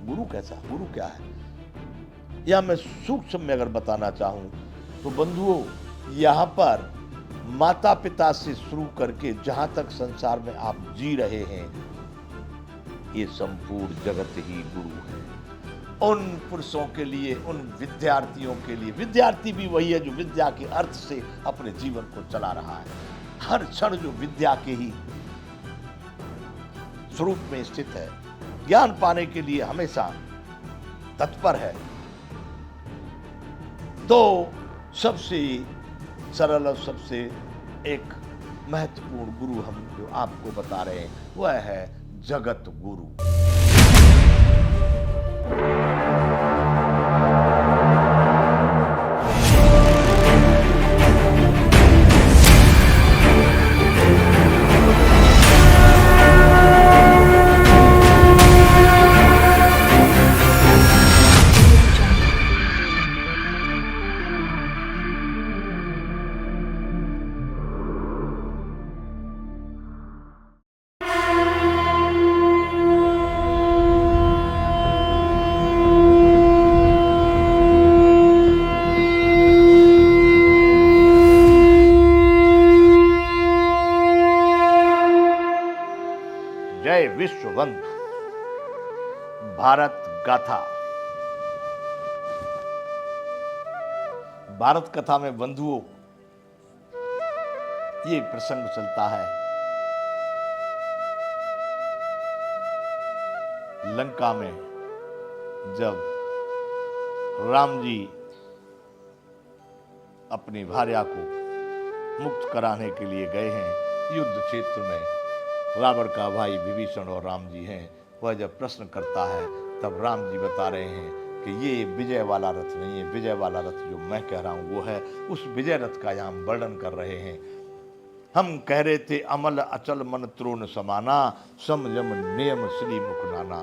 गुरु कैसा, गुरु क्या है, या मैं सूक्ष्म में अगर बताना चाहूं तो बंधुओं, यहाँ पर माता पिता से शुरू करके जहां तक संसार में आप जी रहे हैं, ये संपूर्ण जगत ही गुरु है। उन पुरुषों के लिए, उन विद्यार्थियों के लिए, विद्यार्थी भी वही है जो विद्या के अर्थ से अपने जीवन को चला रहा है, हर क्षण जो विद्या के ही स्वरूप में स्थित है, ज्ञान पाने के लिए हमेशा तत्पर है। तो सबसे सरल और सबसे एक महत्वपूर्ण गुरु हम जो आपको बता रहे हैं वह है जगत गुरु। जय विश्ववंदु भारत गाथा। भारत कथा में बंधुओं ये प्रसंग चलता है, लंका में जब राम जी अपनी भार्या को मुक्त कराने के लिए गए हैं युद्ध क्षेत्र में, रावण का भाई विभीषण और राम जी हैं। वह जब प्रश्न करता है तब राम जी बता रहे हैं कि ये विजय वाला रथ नहीं है, विजय वाला रथ जो मैं कह रहा हूं वो है, उस विजय रथ का यहाँ वर्णन कर रहे हैं। हम कह रहे थे अमल अचल मन त्रोण समाना, संयम नियम श्री मुख नाना।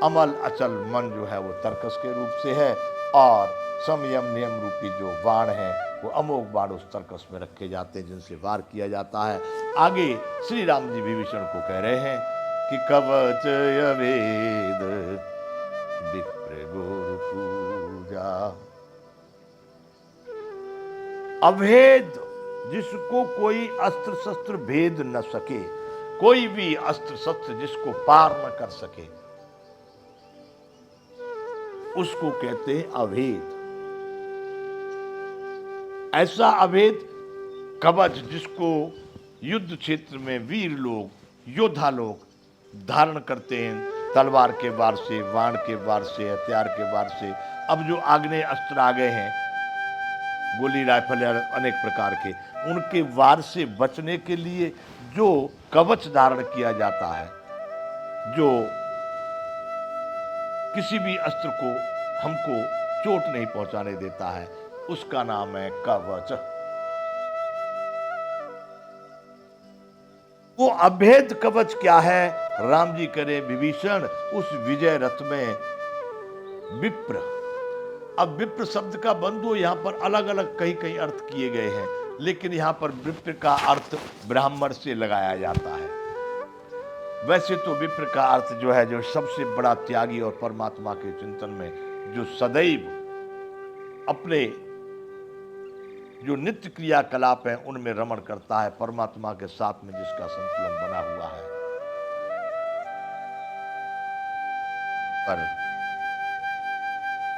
अमल अचल मन जो है वो तर्कस के रूप से है, और संयम नियम रूपी जो बाण है वो अमोघ बाण उस तर्कस में रखे जाते हैं जिनसे वार किया जाता है। आगे श्री राम जी विभीषण को कह रहे हैं कि कवच अभेद विप्र गुरु पूजा। अभेद जिसको कोई अस्त्र शस्त्र भेद न सके, कोई भी अस्त्र शस्त्र जिसको पार न कर सके, उसको कहते हैं अभेद। ऐसा अभेद कवच जिसको युद्ध क्षेत्र में वीर लोग, योद्धा लोग धारण करते हैं, तलवार के वार से, बाण के वार से, हथियार के वार से। अब जो आग्नेय अस्त्र आ गए हैं, गोली राइफल या अनेक प्रकार के, उनके वार से बचने के लिए जो कवच धारण किया जाता है, जो किसी भी अस्त्र को हमको चोट नहीं पहुंचाने देता है, उसका नाम है कवच। वो अभेद कवच क्या है? राम जी करे विभीषण उस विजय रथ में विप्र। अब विप्र शब्द का बंधु यहां पर अलग अलग कई कई अर्थ किए गए हैं, लेकिन यहां पर विप्र का अर्थ ब्राह्मण से लगाया जाता है। वैसे तो विप्र का अर्थ जो है, जो सबसे बड़ा त्यागी और परमात्मा के चिंतन में जो सदैव अपने जो नित्य क्रियाकलाप है उनमें रमण करता है, परमात्मा के साथ में जिसका संतुलन बना हुआ है। पर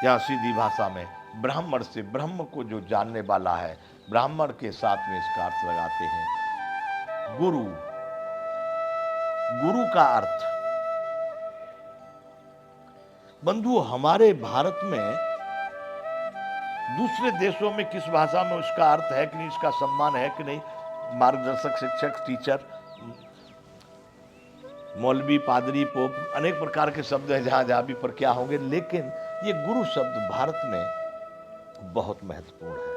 यहां सीधी भाषा में ब्राह्मण से, ब्रह्म को जो जानने वाला है, ब्राह्मण के साथ में इसका अर्थ लगाते हैं गुरु। गुरु का अर्थ बंधु हमारे भारत में, दूसरे देशों में किस भाषा में उसका अर्थ है कि नहीं, इसका सम्मान है कि नहीं, मार्गदर्शक, शिक्षक, टीचर, मौलवी, पादरी, पोप, अनेक प्रकार के शब्द हैं जहां जहां भी पर क्या होंगे, लेकिन ये गुरु शब्द भारत में बहुत महत्वपूर्ण है।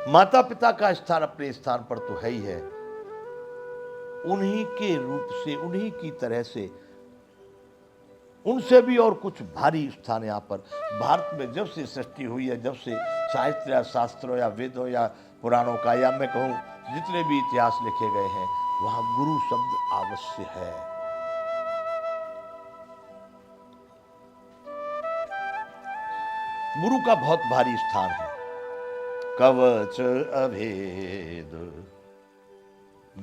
माता पिता का स्थान अपने स्थान पर तो है ही है, उन्हीं के रूप से, उन्हीं की तरह से, उनसे भी और कुछ भारी स्थान यहाँ पर भारत में जब से सृष्टि हुई है, जब से साहित्य या शास्त्रों या वेदों या पुराणों का, या मैं कहूँ जितने भी इतिहास लिखे गए हैं, वहाँ गुरु शब्द अवश्य है। गुरु का बहुत भारी स्थान है। कवच अभेद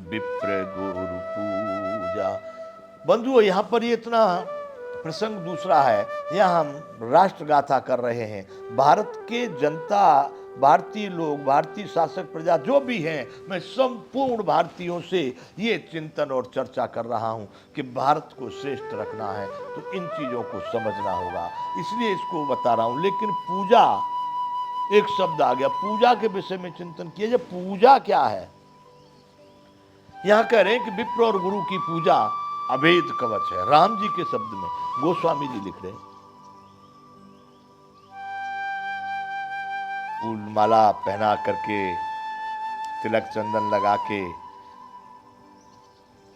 विप्र गुरु पूजा। बंधुओं, यहाँ पर ये इतना प्रसंग दूसरा है। यहाँ हम राष्ट्रगाथा कर रहे हैं। भारत के जनता, भारतीय लोग, भारतीय शासक प्रजा जो भी हैं, मैं संपूर्ण भारतीयों से ये चिंतन और चर्चा कर रहा हूँ कि भारत को श्रेष्ठ रखना है तो इन चीज़ों को समझना होगा, इसलिए इसको बता रहा हूँ। लेकिन पूजा, एक शब्द आ गया, पूजा के विषय में चिंतन किया जाए। पूजा क्या है? यहां कह रहे हैं कि विप्र और गुरु की पूजा अभेद कवच है। राम जी के शब्द में गोस्वामी जी लिख रहे हैं। फूल माला पहना करके, तिलक चंदन लगा के,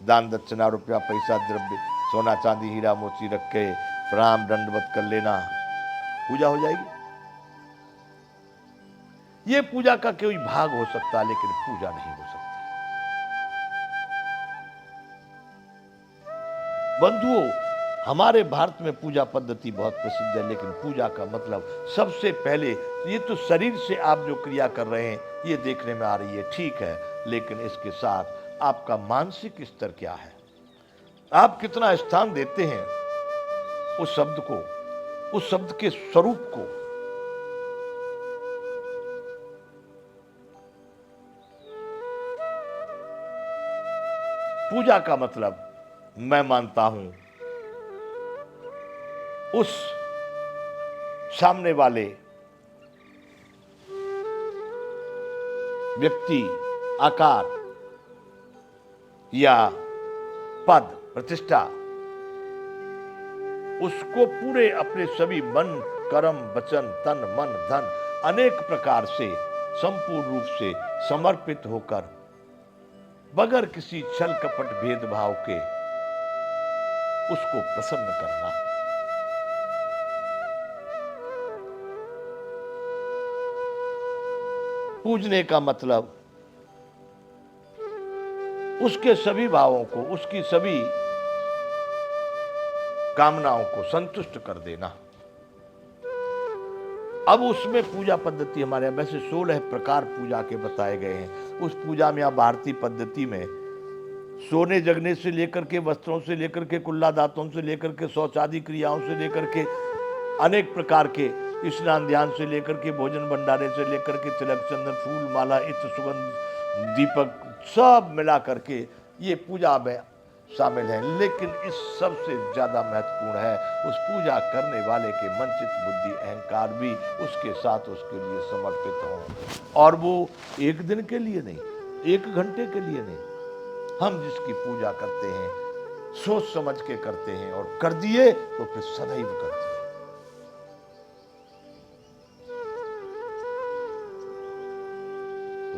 दान दक्षिणा रुपया पैसा द्रव्य सोना चांदी हीरा मोती रख के प्रणाम दंडवत कर लेना, पूजा हो जाएगी? ये पूजा का कोई भाग हो सकता है, लेकिन पूजा नहीं हो सकती। बंधुओं, हमारे भारत में पूजा पद्धति बहुत प्रसिद्ध है, लेकिन पूजा का मतलब सबसे पहले, ये तो शरीर से आप जो क्रिया कर रहे हैं ये देखने में आ रही है, ठीक है, लेकिन इसके साथ आपका मानसिक स्तर क्या है? आप कितना स्थान देते हैं उस शब्द को, उस शब्द के स्वरूप को? पूजा का मतलब मैं मानता हूं उस सामने वाले व्यक्ति, आकार या पद, प्रतिष्ठा, उसको पूरे अपने सभी मन, कर्म, वचन, तन, मन, धन, अनेक प्रकार से संपूर्ण रूप से समर्पित होकर, बगैर किसी छल कपट भेदभाव के उसको प्रसन्न करना। पूजने का मतलब उसके सभी भावों को, उसकी सभी कामनाओं को संतुष्ट कर देना। अब उसमें पूजा पद्धति हमारे यहाँ वैसे 16 प्रकार पूजा के बताए गए हैं। उस पूजा में, भारतीय पद्धति में, सोने जगने से लेकर के, वस्त्रों से लेकर के, कुल्ला दांतों से लेकर के, शौचादि क्रियाओं से लेकर के, अनेक प्रकार के स्नान ध्यान से लेकर के, भोजन भंडारे से लेकर के, तिलक चंदन फूल माला इत्र सुगंध दीपक सब मिला करके ये पूजा में शामिल है। लेकिन इस सबसे ज्यादा महत्वपूर्ण है उस पूजा करने वाले के मन चित्त बुद्धि अहंकार भी उसके साथ उसके लिए समर्पित हों, और वो एक दिन के लिए नहीं, एक घंटे के लिए नहीं। हम जिसकी पूजा करते हैं सोच समझ के करते हैं, और कर दिए तो फिर सदैव करते हैं।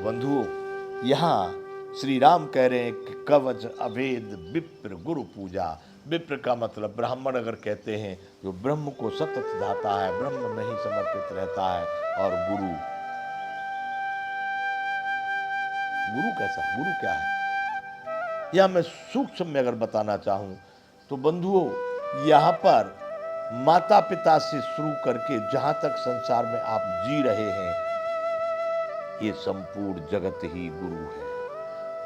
बंधुओं, यहां श्री राम कह रहे हैं कि कवच अभेद विप्र गुरु पूजा। विप्र का मतलब ब्राह्मण अगर कहते हैं जो ब्रह्म को सतत धाता है, ब्रह्म में ही समर्पित रहता है, और गुरु, गुरु कैसा, गुरु क्या है? या मैं सूक्ष्म में अगर बताना चाहूं तो बंधुओं, यहां पर माता पिता से शुरू करके जहां तक संसार में आप जी रहे हैं, ये संपूर्ण जगत ही गुरु है।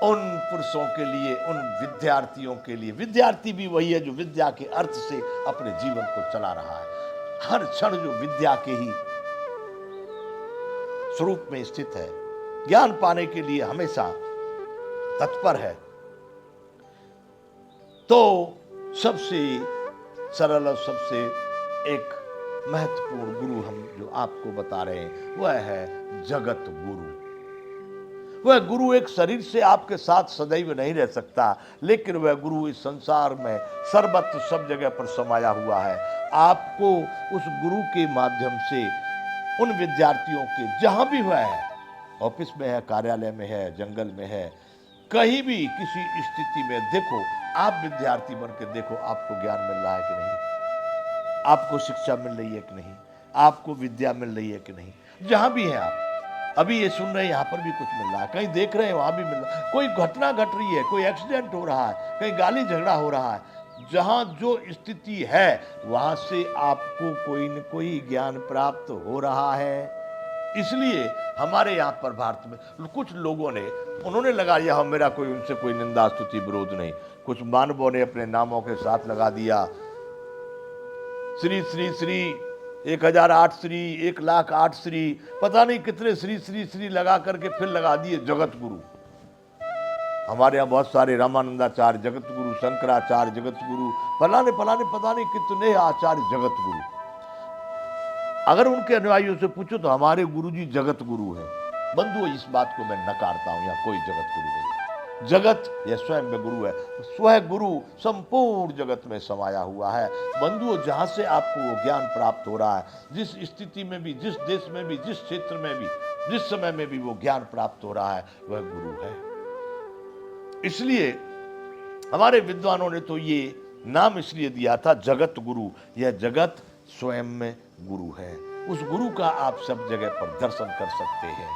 उन पुरुषों के लिए, उन विद्यार्थियों के लिए, विद्यार्थी भी वही है जो विद्या के अर्थ से अपने जीवन को चला रहा है, हर क्षण जो विद्या के ही स्वरूप में स्थित है, ज्ञान पाने के लिए हमेशा तत्पर है। तो सबसे सरल और सबसे एक महत्वपूर्ण गुरु हम जो आपको बता रहे हैं वह है जगत गुरु। वह गुरु एक शरीर से आपके साथ सदैव नहीं रह सकता, लेकिन वह गुरु इस संसार में सर्वत्र सब जगह पर समाया हुआ है। आपको उस गुरु के माध्यम से उन विद्यार्थियों के, जहां भी वह है, ऑफिस में है, कार्यालय में है, जंगल में है, कहीं भी किसी स्थिति में देखो, आप विद्यार्थी बन के देखो आपको ज्ञान मिल रहा है कि नहीं, आपको शिक्षा मिल रही है कि नहीं, आपको विद्या मिल रही है कि नहीं। जहां भी है आप अभी ये सुन रहे हैं, यहाँ पर भी कुछ मिल रहा है, कहीं देख रहे हैं वहां भी मिल रहा है, कोई घटना घट रही है, कोई एक्सीडेंट हो रहा है, कहीं गाली झगड़ा हो रहा है, जहां जो स्थिति है वहां से आपको कोई न कोई ज्ञान प्राप्त हो रहा है। इसलिए हमारे यहाँ पर भारत में कुछ लोगों ने उन्होंने लगा लिया, हम मेरा कोई उनसे कोई निंदा स्तुति विरोध नहीं, कुछ मानवों ने अपने नामों के साथ लगा दिया श्री श्री श्री 1008 श्री 1,08 श्री, पता नहीं कितने श्री श्री श्री लगा करके फिर लगा दिए जगत गुरु। हमारे यहाँ बहुत सारे रामानंदाचार्य जगत गुरु, शंकराचार्य जगत गुरु, फलाने फलाने पता नहीं कितने आचार्य जगत गुरु। अगर उनके अनुयायियों से पूछो तो हमारे गुरु जी जगत गुरु है। बंधुओं, इस बात को मैं नकारता हूं, यहाँ कोई जगत गुरु नहीं है। जगत यह स्वयं में गुरु है, स्वयं गुरु संपूर्ण जगत में समाया हुआ है। बंधुओं, जहां से आपको वो ज्ञान प्राप्त हो रहा है, जिस स्थिति में भी, जिस देश में भी, जिस क्षेत्र में भी, जिस समय में भी वो ज्ञान प्राप्त हो रहा है, वह गुरु है। इसलिए हमारे विद्वानों ने तो ये नाम इसलिए दिया था जगत गुरु। यह जगत स्वयं में गुरु है, उस गुरु का आप सब जगह पर दर्शन कर सकते हैं।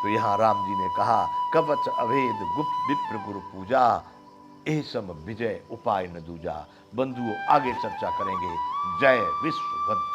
तो यहां राम जी ने कहा, कवच अभेद गुप्त विप्र गुरु पूजा, ए सम विजय उपाय न दूजा। बंधुओं, आगे चर्चा करेंगे। जय विश्व बंधु।